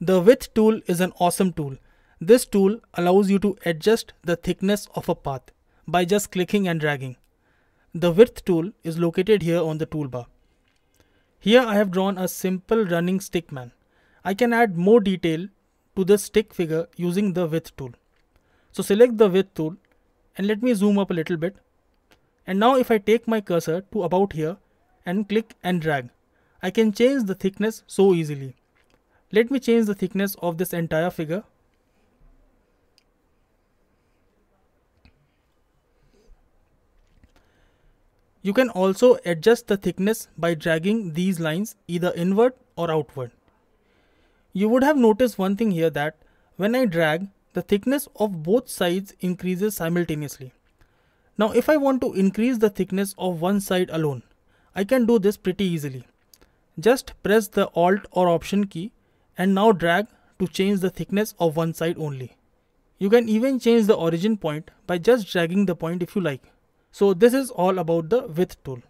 The width tool is an awesome tool. This tool allows you to adjust the thickness of a path by just clicking and dragging. The width tool is located here on the toolbar. Here I have drawn a simple running stick man. I can add more detail to the stick figure using the width tool. So select the width tool and let me zoom up a little bit. And now if I take my cursor to about here and click and drag, I can change the thickness so easily. Let me change the thickness of this entire figure. You can also adjust the thickness by dragging these lines either inward or outward. You would have noticed one thing here, that when I drag, the thickness of both sides increases simultaneously. Now if I want to increase the thickness of one side alone, I can do this pretty easily. Just press the Alt or Option key and now drag to change the thickness of one side only. You can even change the origin point by just dragging the point if you like. So this is all about the width tool.